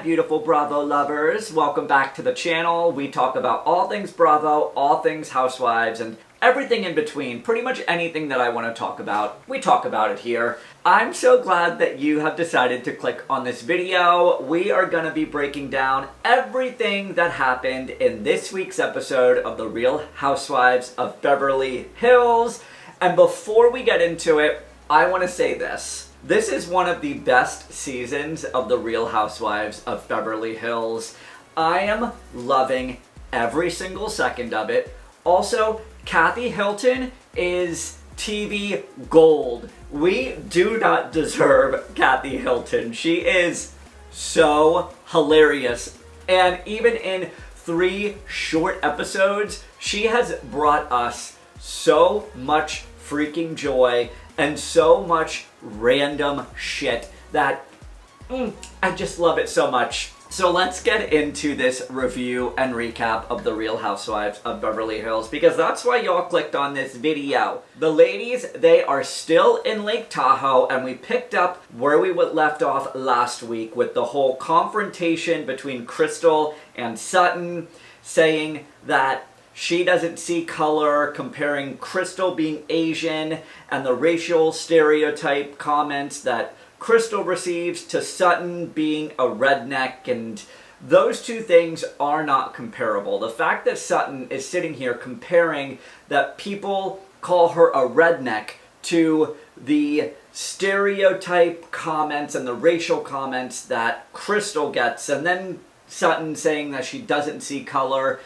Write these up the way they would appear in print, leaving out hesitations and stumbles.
beautiful Bravo lovers. Welcome back to the channel. We talk about all things Bravo, all things Housewives, and everything in between. Pretty much anything that I want to talk about, we talk about it here. I'm so glad that you have decided to click on this video. We are going to be breaking down everything that happened in this week's episode of the Real Housewives of Beverly Hills. And before we get into it, I want to say this. This is one of the best seasons of the Real Housewives of Beverly Hills. I am loving every single second of it. Also, Kathy Hilton is TV gold. We do not deserve Kathy Hilton. She is so hilarious. And even in 3 short episodes, she has brought us so much freaking joy and so much random shit that I just love it so much. So let's get into this review and recap of the Real Housewives of Beverly Hills, because that's why y'all clicked on this video. The ladies, they are still in Lake Tahoe, and we picked up where we left off last week with the whole confrontation between Crystal and Sutton, saying that she doesn't see color, comparing Crystal being Asian and the racial stereotype comments that Crystal receives to Sutton being a redneck, and those two things are not comparable. The fact that Sutton is sitting here comparing that people call her a redneck to the stereotype comments and the racial comments that Crystal gets, and then Sutton saying that she doesn't see color.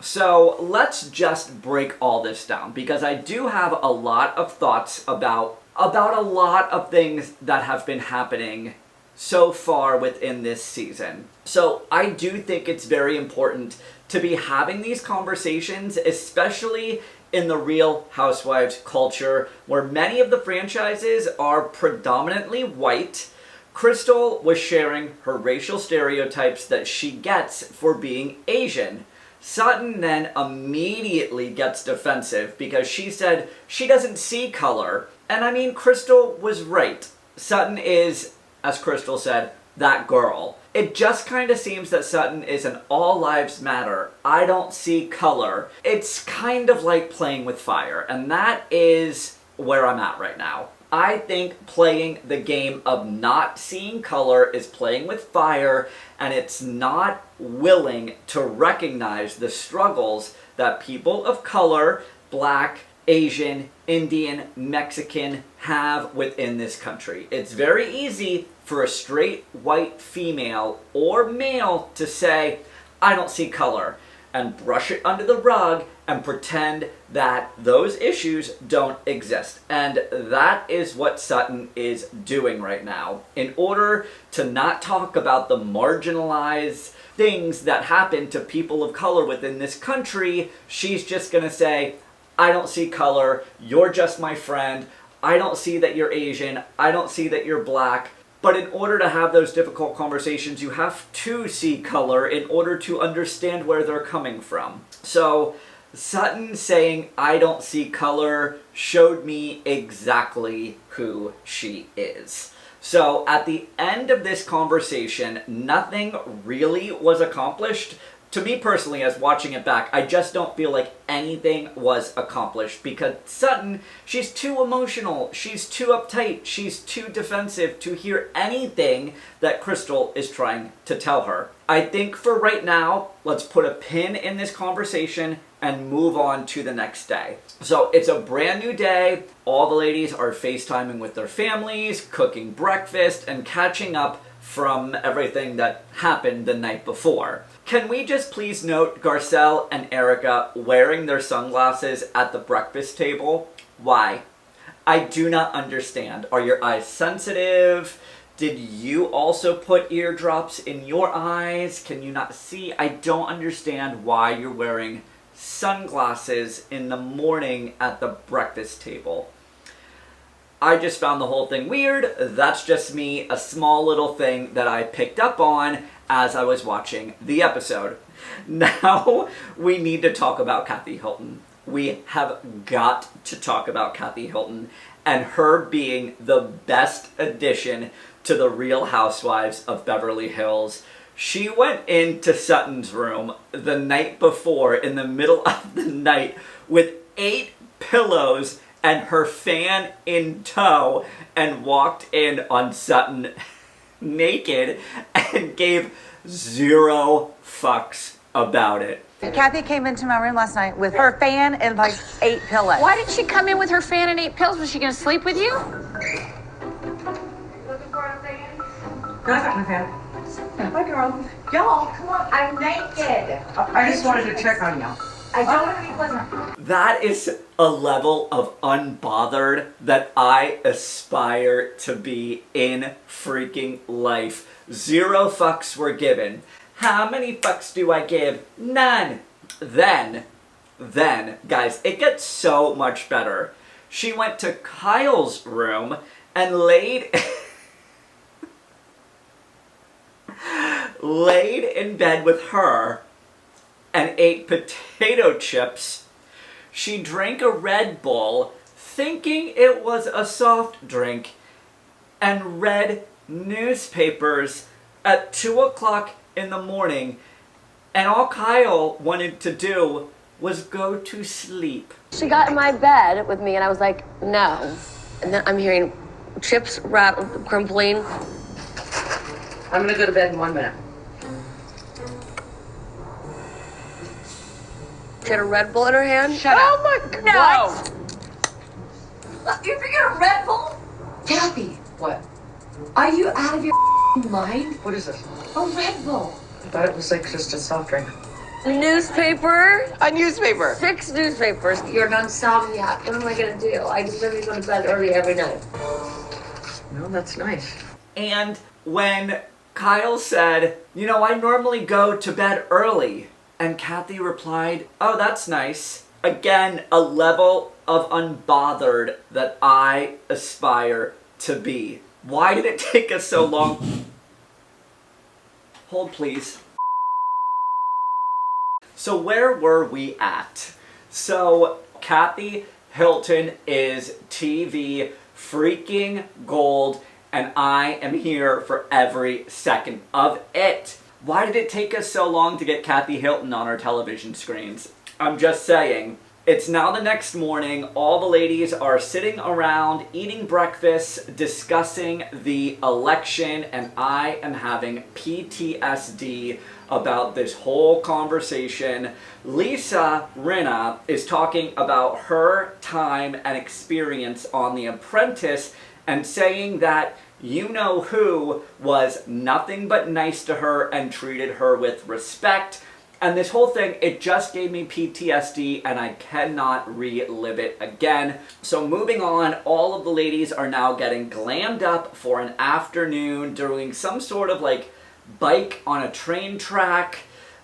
So let's just break all this down, because I do have a lot of thoughts about a lot of things that have been happening so far within this season. So I do think it's very important to be having these conversations, especially in the Real Housewives culture, where many of the franchises are predominantly white. Crystal was sharing her racial stereotypes that she gets for being Asian. Sutton then immediately gets defensive because she said she doesn't see color. And I mean, Crystal was right. Sutton is, as Crystal said, that girl. It just kind of seems that Sutton is an all lives matter, I don't see color. It's kind of like playing with fire, and that is where I'm at right now. I think playing the game of not seeing color is playing with fire, and it's not willing to recognize the struggles that people of color, Black, Asian, Indian, Mexican, have within this country. It's very easy for a straight white female or male to say, I don't see color, and brush it under the rug and pretend that those issues don't exist. And that is what Sutton is doing right now. In order to not talk about the marginalized things that happen to people of color within this country, she's just gonna say, I don't see color, you're just my friend, I don't see that you're Asian, I don't see that you're Black. But in order to have those difficult conversations, you have to see color in order to understand where they're coming from. So Sutton saying, I don't see color, showed me exactly who she is. So at the end of this conversation, nothing really was accomplished. To me personally, as watching it back, I just don't feel like anything was accomplished, because Sutton, she's too emotional, she's too uptight, she's too defensive to hear anything that Crystal is trying to tell her. I think for right now, let's put a pin in this conversation and move on to the next day. So it's a brand new day. All the ladies are FaceTiming with their families, cooking breakfast, and catching up from everything that happened the night before. Can we just please note Garcelle and Erica wearing their sunglasses at the breakfast table? Why? I do not understand. Are your eyes sensitive? Did you also put eardrops in your eyes? Can you not see? I don't understand why you're wearing sunglasses in the morning at the breakfast table. I just found the whole thing weird. That's just me, a small little thing that I picked up on as I was watching the episode. Now we need to talk about Kathy Hilton. We have got to talk about Kathy Hilton and her being the best addition to the Real Housewives of Beverly Hills. She went into Sutton's room the night before in the middle of the night with 8 pillows and her fan in tow and walked in on Sutton naked and gave 0 fucks about it. Kathy came into my room last night with her fan and like 8 pillows. Why did she come in with her fan and 8 pills? Was she gonna sleep with you? Looking for a fan? No, I got my fan. Hi, girl. Y'all, come on. I'm naked. I just wanted to check on y'all. I don't want to be pleasant. That is a level of unbothered that I aspire to be in freaking life. 0 fucks were given. How many fucks do I give? None. Then, guys, it gets so much better. She went to Kyle's room and laid in bed with her and ate potato chips. She drank a Red Bull thinking it was a soft drink and read newspapers at 2 o'clock in the morning, and all Kyle wanted to do was go to sleep. She got in my bed with me and I was like, no. And then I'm hearing chips crumpling. I'm gonna go to bed in 1 minute. She had a Red Bull in her hand. Shut up. Oh my God. What? You forget a Red Bull? Kathy. What? Are you out of your mind? What is this? A Red Bull. I thought it was like just a soft drink. A newspaper. 6 newspapers. You're an insomniac. What am I gonna do? I just literally go to bed early every night. No, that's nice. And when Kyle said, you know, I normally go to bed early, and Kathy replied, oh, that's nice. Again, a level of unbothered that I aspire to be. Why did it take us so long? Hold, please. So where were we at? So Kathy Hilton is TV freaking gold, and I am here for every second of it. Why did it take us so long to get Kathy Hilton on our television screens? I'm just saying. It's now the next morning. All the ladies are sitting around eating breakfast, discussing the election, and I am having PTSD about this whole conversation. Lisa Rinna is talking about her time and experience on The Apprentice and saying that you-know-who was nothing but nice to her and treated her with respect. And this whole thing, it just gave me PTSD and I cannot relive it again. So moving on, all of the ladies are now getting glammed up for an afternoon doing some sort of like bike on a train track.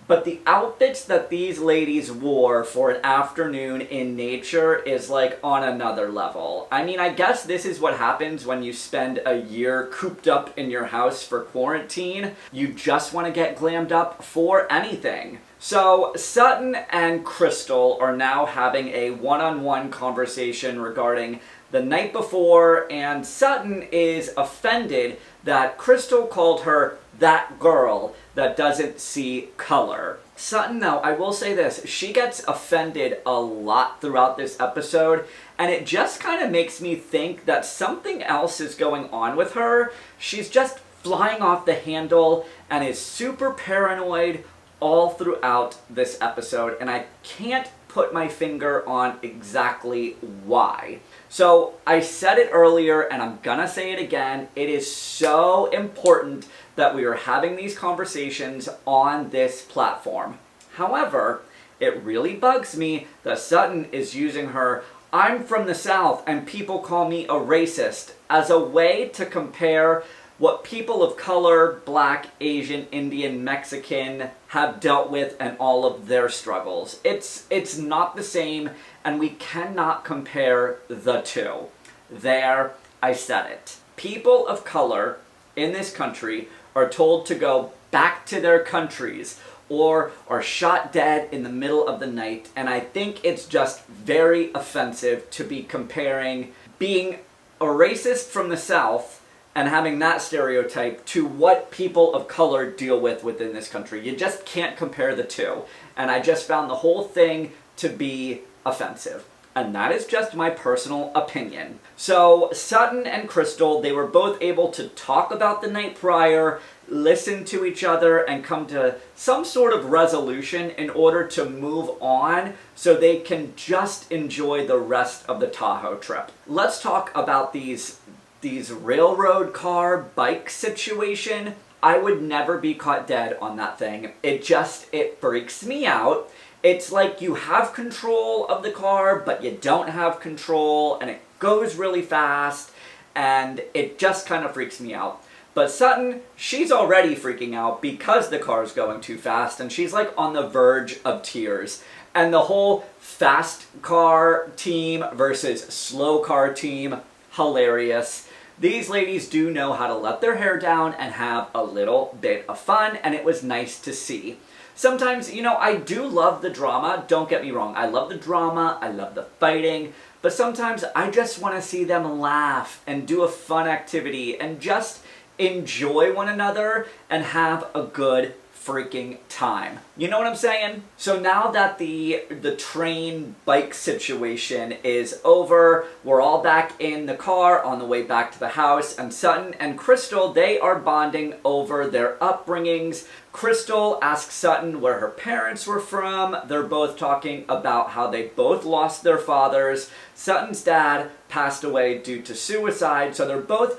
But the outfits that these ladies wore for an afternoon in nature is like on another level. I mean, I guess this is what happens when you spend a year cooped up in your house for quarantine. You just want to get glammed up for anything. So Sutton and Crystal are now having a one-on-one conversation regarding the night before, and Sutton is offended that Crystal called her that girl that doesn't see color. Sutton, though, I will say this, she gets offended a lot throughout this episode, and it just kind of makes me think that something else is going on with her. She's just flying off the handle and is super paranoid all throughout this episode, and I can't put my finger on exactly why. So I said it earlier and I'm gonna say it again. It is so important that we are having these conversations on this platform. However, it really bugs me that Sutton is using her "I'm from the South and people call me a racist" as a way to compare what people of color, Black, Asian, Indian, Mexican have dealt with and all of their struggles. It's not the same, and we cannot compare the two. There, I said it. People of color in this country are told to go back to their countries or are shot dead in the middle of the night, and I think it's just very offensive to be comparing being a racist from the South and having that stereotype to what people of color deal with within this country. You just can't compare the two. And I just found the whole thing to be offensive. And that is just my personal opinion. So Sutton and Crystal, they were both able to talk about the night prior, listen to each other, and come to some sort of resolution in order to move on so they can just enjoy the rest of the Tahoe trip. Let's talk about these railroad car bike situation. I would never be caught dead on that thing. It freaks me out. It's like you have control of the car, but you don't have control, and it goes really fast, and it just kind of freaks me out. But Sutton, she's already freaking out because the car's going too fast, and she's like on the verge of tears. And the whole fast car team versus slow car team, hilarious. These ladies do know how to let their hair down and have a little bit of fun, and it was nice to see. Sometimes, I do love the drama, don't get me wrong. I love the drama, I love the fighting, but sometimes I just want to see them laugh and do a fun activity and just enjoy one another and have a good freaking time. You know what I'm saying? So now that the train bike situation is over, we're all back in the car on the way back to the house, and Sutton and Crystal, they are bonding over their upbringings. Crystal asks Sutton where her parents were from. They're both talking about how they both lost their fathers. Sutton's dad passed away due to suicide, so they're both,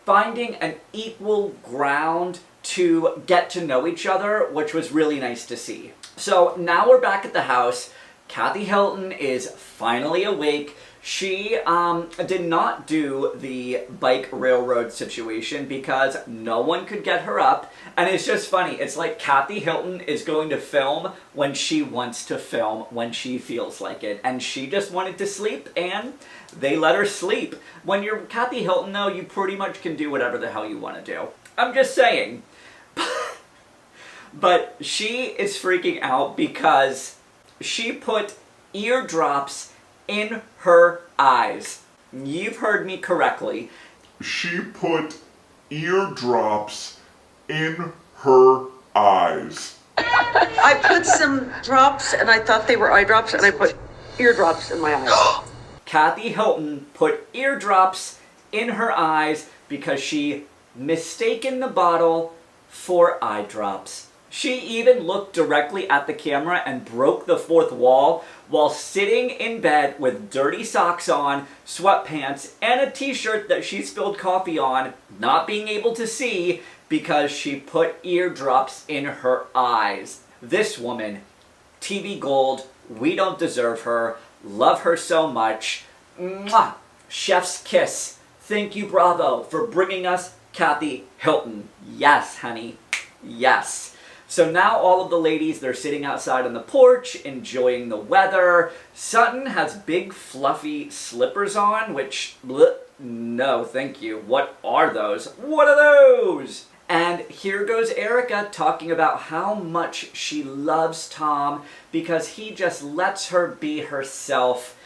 finding an equal ground to get to know each other, which was really nice to see. So now we're back at the house. Kathy Hilton is finally awake. She did not do the bike railroad situation because no one could get her up. And it's just funny. It's like Kathy Hilton is going to film when she wants to film, when she feels like it. And she just wanted to sleep, and they let her sleep. When you're Kathy Hilton, though, you pretty much can do whatever the hell you want to do. I'm just saying. But she is freaking out because she put eardrops in her eyes. You've heard me correctly. She put eardrops in her eyes. I put some drops, and I thought they were eye drops, and I put eardrops in my eyes. Kathy Hilton put eardrops in her eyes because she mistaken the bottle for eye drops. She even looked directly at the camera and broke the fourth wall while sitting in bed with dirty socks on, sweatpants, and a t-shirt that she spilled coffee on, not being able to see because she put eardrops in her eyes. This woman, TV gold, we don't deserve her, love her so much. Mwah! Chef's kiss. Thank you, Bravo, for bringing us Kathy Hilton. Yes, honey. Yes. So now all of the ladies, they're sitting outside on the porch, enjoying the weather. Sutton has big fluffy slippers on, which, bleh, no, thank you. What are those? What are those? And here goes Erica talking about how much she loves Tom because he just lets her be herself.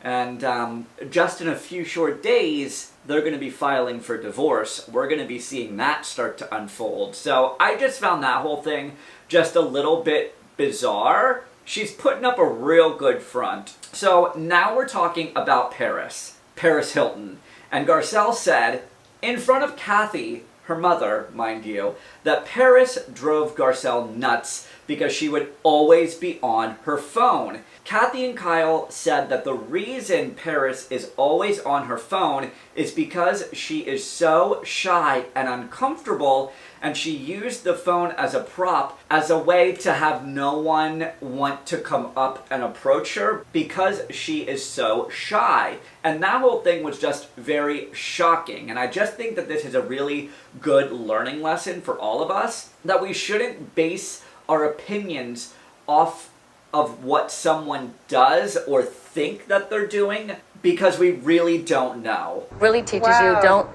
And just in a few short days, they're going to be filing for divorce. We're going to be seeing that start to unfold. So I just found that whole thing just a little bit bizarre. She's putting up a real good front. So now we're talking about Paris Hilton. And Garcelle said, in front of Kathy, her mother, mind you, that Paris drove Garcelle nuts because she would always be on her phone. Kathy and Kyle said that the reason Paris is always on her phone is because she is so shy and uncomfortable, and she used the phone as a prop, as a way to have no one want to come up and approach her because she is so shy. And that whole thing was just very shocking. And I just think that this is a really good learning lesson for all of us, that we shouldn't base our opinions off of what someone does or think that they're doing because we really don't know. Really teaches you don't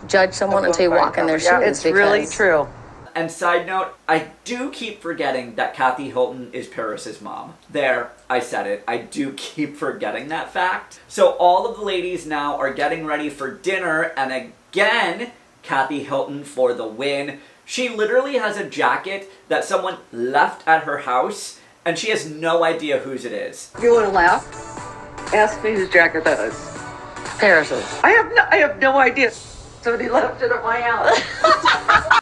judge someone until you walk in their shoes. Yeah, it's really true. And side note, I do keep forgetting that Kathy Hilton is Paris's mom. There, I said it. I do keep forgetting that fact. So all of the ladies now are getting ready for dinner, and again, Kathy Hilton for the win. She literally has a jacket that someone left at her house, and she has no idea whose it is. If you want to laugh, ask me whose jacket that is. Paris's. I have no idea. Somebody left it at my house.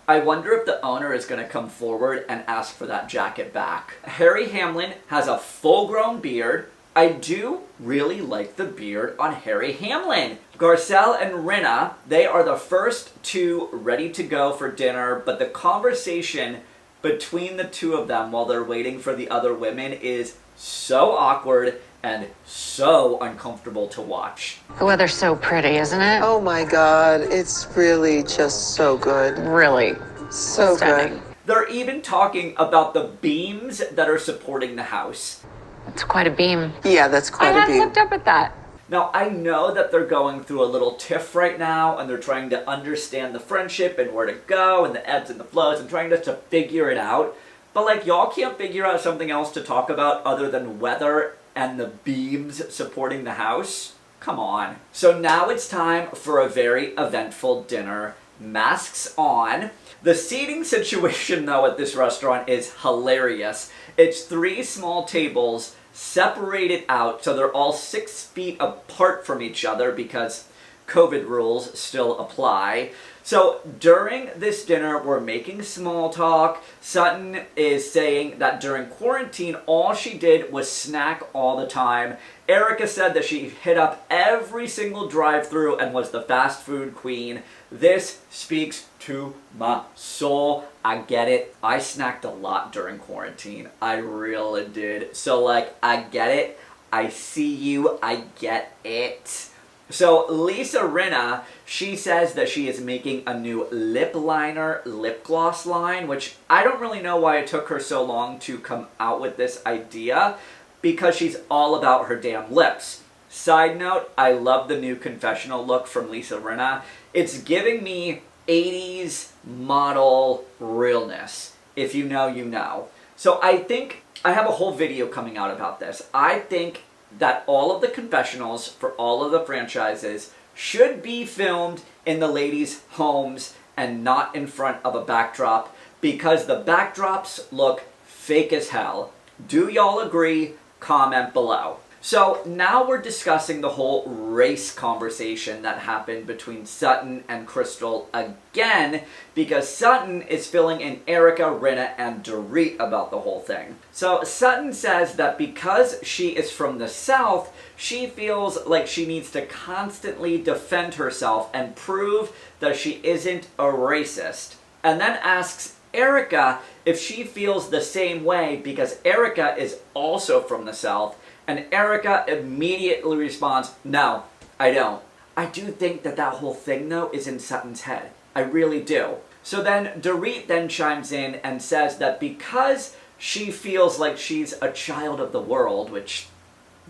I wonder if the owner is going to come forward and ask for that jacket back. Harry Hamlin has a full-grown beard. I do really like the beard on Harry Hamlin. Garcelle and Rinna, they are the first two ready to go for dinner, but the conversation between the two of them while they're waiting for the other women is so awkward and so uncomfortable to watch. The weather's so pretty, isn't it? Oh my God, it's really just so good. Really. So Stunning. good. They're even talking about the beams that are supporting the house. It's quite a beam. Yeah, that's I quite a hadn't beam. looked up at that. Now, I know that they're going through a little tiff right now, and they're trying to understand the friendship and where to go, and the ebbs and the flows, and trying just to figure it out. But, like, y'all can't figure out something else to talk about other than weather and the beams supporting the house? Come on. So now it's time for a very eventful dinner. Masks on. The seating situation, though, at this restaurant is hilarious. It's 3 small tables separated out, so they're all 6 feet apart from each other because COVID rules still apply. So during this dinner, we're making small talk. Sutton is saying that during quarantine, all she did was snack all the time. Erica said that she hit up every single drive-thru and was the fast food queen. This speaks to my soul. I get it. I snacked a lot during quarantine. I really did. So, like, I get it. I see you. I get it. So Lisa Rinna, she says that she is making a new lip liner, lip gloss line, which I don't really know why it took her so long to come out with this idea, because she's all about her damn lips. Side note, I love the new confessional look from Lisa Rinna. It's giving me 80s model realness. If you know, you know. So I think I have a whole video coming out about this. I think that all of the confessionals for all of the franchises should be filmed in the ladies' homes and not in front of a backdrop, because the backdrops look fake as hell. Do y'all agree? Comment below. So now we're discussing the whole race conversation that happened between Sutton and Crystal again, because Sutton is filling in Erica, Rinna, and Dorit about the whole thing. So Sutton says that because she is from the South, she feels like she needs to constantly defend herself and prove that she isn't a racist. And then asks Erica if she feels the same way because Erica is also from the South. And Erica immediately responds, no, I don't. I do think that that whole thing, though, is in Sutton's head. I really do. So then Dorit then chimes in and says that because she feels like she's a child of the world, which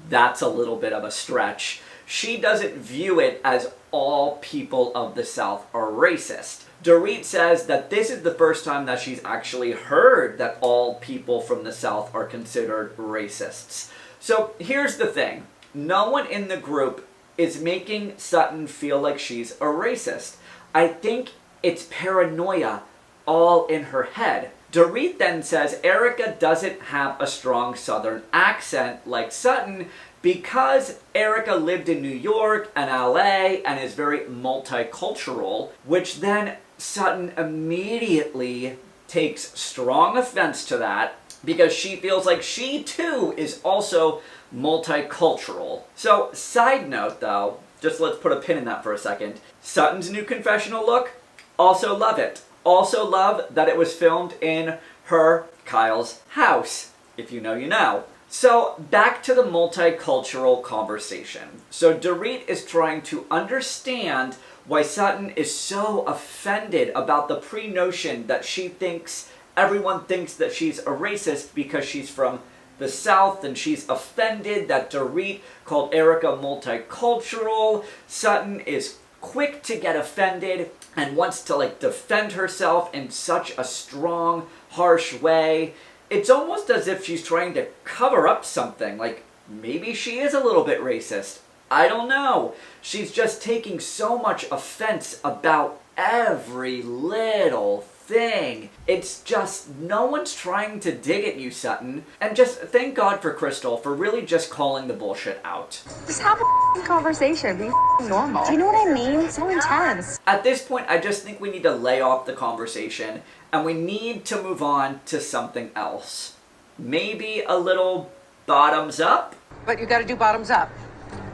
that's a little bit of a stretch, she doesn't view it as all people of the South are racist. Dorit says that this is the first time that she's actually heard that all people from the South are considered racists. So here's the thing. No one in the group is making Sutton feel like she's a racist. I think it's paranoia all in her head. Dorit then says Erica doesn't have a strong Southern accent like Sutton because Erica lived in New York and LA and is very multicultural, which then Sutton immediately takes strong offense to that, because she feels like she too is also multicultural. So, side note though, just let's put a pin in that for a second. Sutton's new confessional look, also love it. Also love that it was filmed in her, Kyle's, house. If you know, you know. So, back to the multicultural conversation. So, Dorit is trying to understand why Sutton is so offended about the pre-notion that she thinks everyone thinks that she's a racist because she's from the South, and she's offended that Dorit called Erica multicultural. Sutton is quick to get offended and wants to like defend herself in such a strong, harsh way. It's almost as if she's trying to cover up something, like maybe she is a little bit racist. I don't know. She's just taking so much offense about every little thing. It's just, no one's trying to dig at you, Sutton. And just thank God for Crystal for really just calling the bullshit out. Just have a conversation. Be normal. Do you know what I mean? So intense. At this point, I just think we need to lay off the conversation and we need to move on to something else. Maybe a little bottoms up? But you gotta do bottoms up.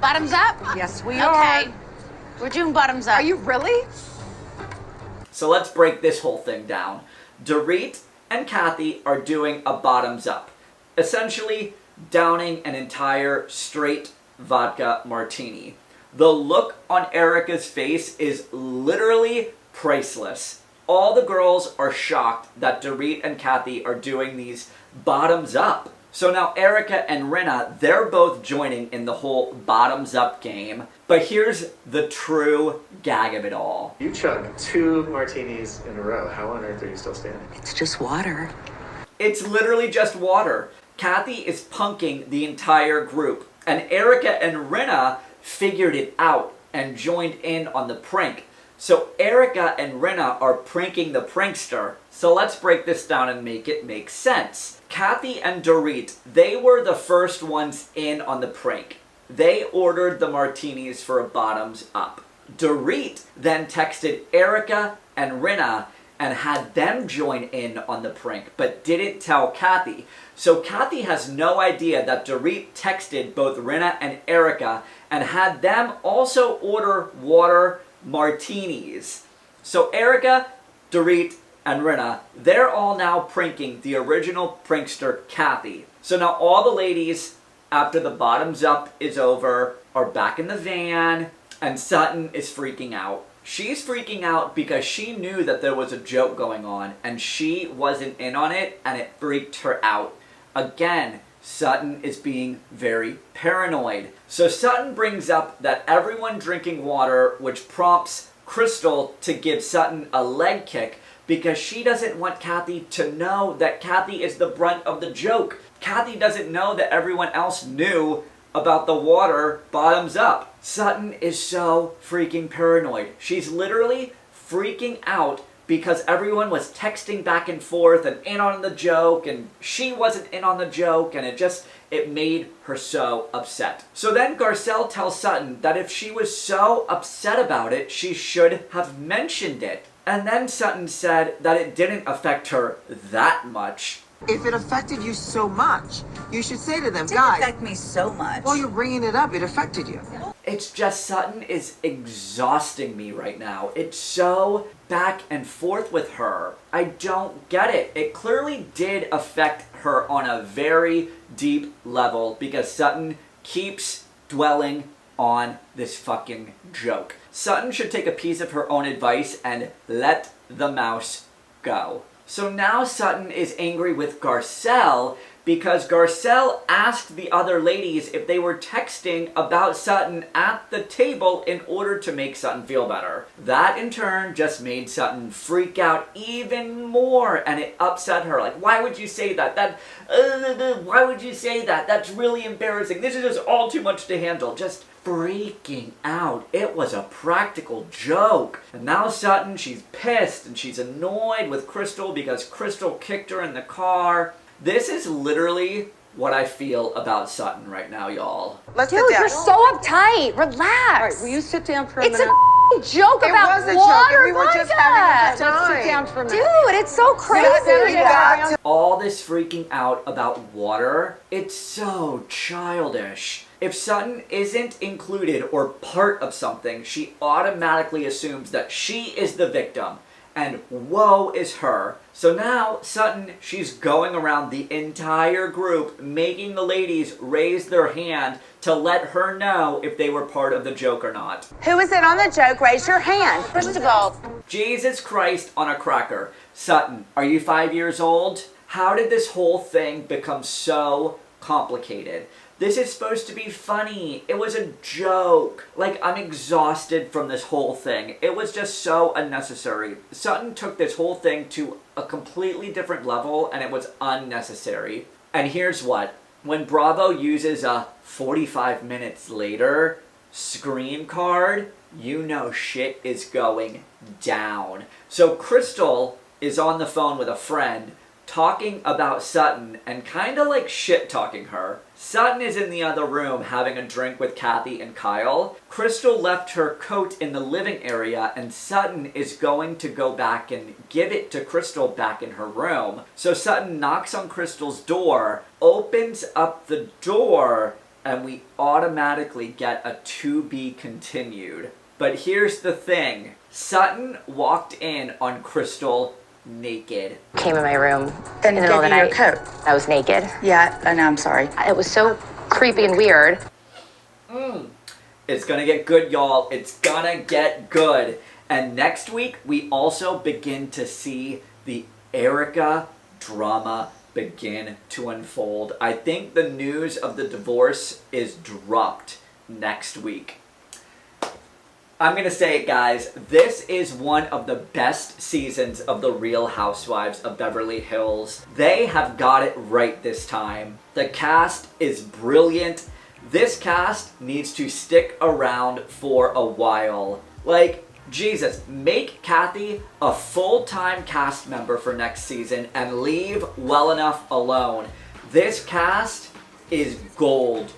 Bottoms up? Yes, we are. Okay. We're doing bottoms up. Are you really? So let's break this whole thing down. Dorit and Kathy are doing a bottoms up. Essentially, downing an entire straight vodka martini. The look on Erica's face is literally priceless. All the girls are shocked that Dorit and Kathy are doing these bottoms up. So now Erica and Rinna, they're both joining in the whole bottoms up game. But here's the true gag of it all. You chugged 2 martinis in a row. How on earth are you still standing? It's just water. It's literally just water. Kathy is punking the entire group. And Erica and Rinna figured it out and joined in on the prank. So Erica and Rinna are pranking the prankster. So let's break this down and make it make sense. Kathy and Dorit, they were the first ones in on the prank. They ordered the martinis for a bottoms up. Dorit then texted Erica and Rinna and had them join in on the prank, but didn't tell Kathy. So Kathy has no idea that Dorit texted both Rinna and Erica and had them also order water martinis. So Erica, Dorit, and Rinna, they're all now pranking the original prankster, Kathy. So now all the ladies, after the bottoms up is over, are back in the van, and Sutton is freaking out. She's freaking out because she knew that there was a joke going on, and she wasn't in on it, and it freaked her out. Again, Sutton is being very paranoid. So Sutton brings up that everyone drinking water, which prompts Crystal to give Sutton a leg kick, because she doesn't want Kathy to know that Kathy is the brunt of the joke. Kathy doesn't know that everyone else knew about the water bottoms up. Sutton is so freaking paranoid. She's literally freaking out because everyone was texting back and forth and in on the joke, and she wasn't in on the joke, and it made her so upset. So then Garcelle tells Sutton that if she was so upset about it, she should have mentioned it. And then Sutton said that it didn't affect her that much. If it affected you so much, you should say to them, It didn't guys, affect me so much. well, you're bringing it up. It affected you. It's just Sutton is exhausting me right now. It's so back and forth with her. I don't get it. It clearly did affect her on a very deep level because Sutton keeps dwelling on this fucking joke. Sutton should take a piece of her own advice and let the mouse go. So now Sutton is angry with Garcelle because Garcelle asked the other ladies if they were texting about Sutton at the table in order to make Sutton feel better. That in turn just made Sutton freak out even more, and it upset her. Like, why would you say that? Why would you say that? That's really embarrassing. This is just all too much to handle. Just freaking out. It was a practical joke. And now Sutton, she's pissed and she's annoyed with Crystal because Crystal kicked her in the car. This is literally what I feel about Sutton right now, y'all. Let's Dude, sit down. you're so uptight. Relax. All right, will you sit down for a It's minute? a joke It about was a water joke, and we were just having a good vodka. time. Let's sit down for a minute. Dude, it's so crazy. You got to All this freaking out about water, it's so childish. If Sutton isn't included or part of something, she automatically assumes that she is the victim. And woe is her. So now, Sutton, she's going around the entire group, making the ladies raise their hand to let her know if they were part of the joke or not. Who is it on the joke? Raise your hand. First of all, Jesus Christ on a cracker. Sutton, are you 5 years old? How did this whole thing become so complicated? This is supposed to be funny. It was a joke. Like, I'm exhausted from this whole thing. It was just so unnecessary. Sutton took this whole thing to a completely different level, and it was unnecessary. And here's what. When Bravo uses a 45 minutes later screen card, you know shit is going down. So Crystal is on the phone with a friend talking about Sutton and kind of like shit talking her. Sutton is in the other room having a drink with Kathy and Kyle. Crystal left her coat in the living area and Sutton is going to go back and give it to Crystal back in her room. So Sutton knocks on Crystal's door, opens up the door, and we automatically get a to be continued. But here's the thing. Sutton walked in on Crystal naked. Came in my room Then in the middle of the give you night. your coat. I was naked. Yeah, I know, I'm sorry. It was so creepy and weird. It's gonna get good, y'all. It's gonna get good. And next week, we also begin to see the Erica drama begin to unfold. I think the news of the divorce is dropped next week. I'm gonna say it, guys. This is one of the best seasons of the Real Housewives of Beverly Hills. They have got it right this time. The cast is brilliant. This cast needs to stick around for a while. Like, Jesus, make Kathy a full-time cast member for next season and leave well enough alone. This cast is gold.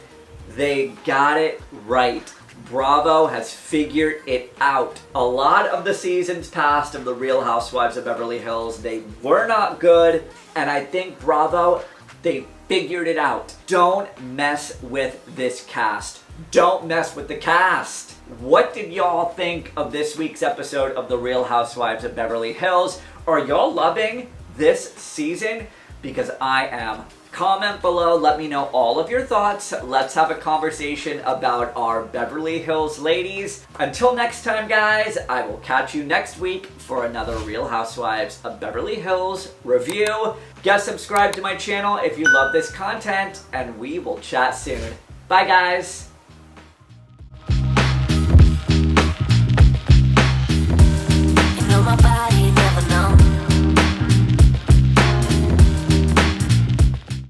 They got it right. Bravo has figured it out. A lot of the seasons past of the Real Housewives of Beverly Hills, they were not good, and I think Bravo, they figured it out. Don't mess with this cast. Don't mess with the cast. What did y'all think of this week's episode of the Real Housewives of Beverly Hills? Are y'all loving this season? Because I am. Comment below, let me know all of your thoughts. Let's have a conversation about our Beverly Hills ladies. Until next time, guys, I will catch you next week for another Real Housewives of Beverly Hills review. Get subscribed to my channel if you love this content, and we will chat soon. Bye, guys.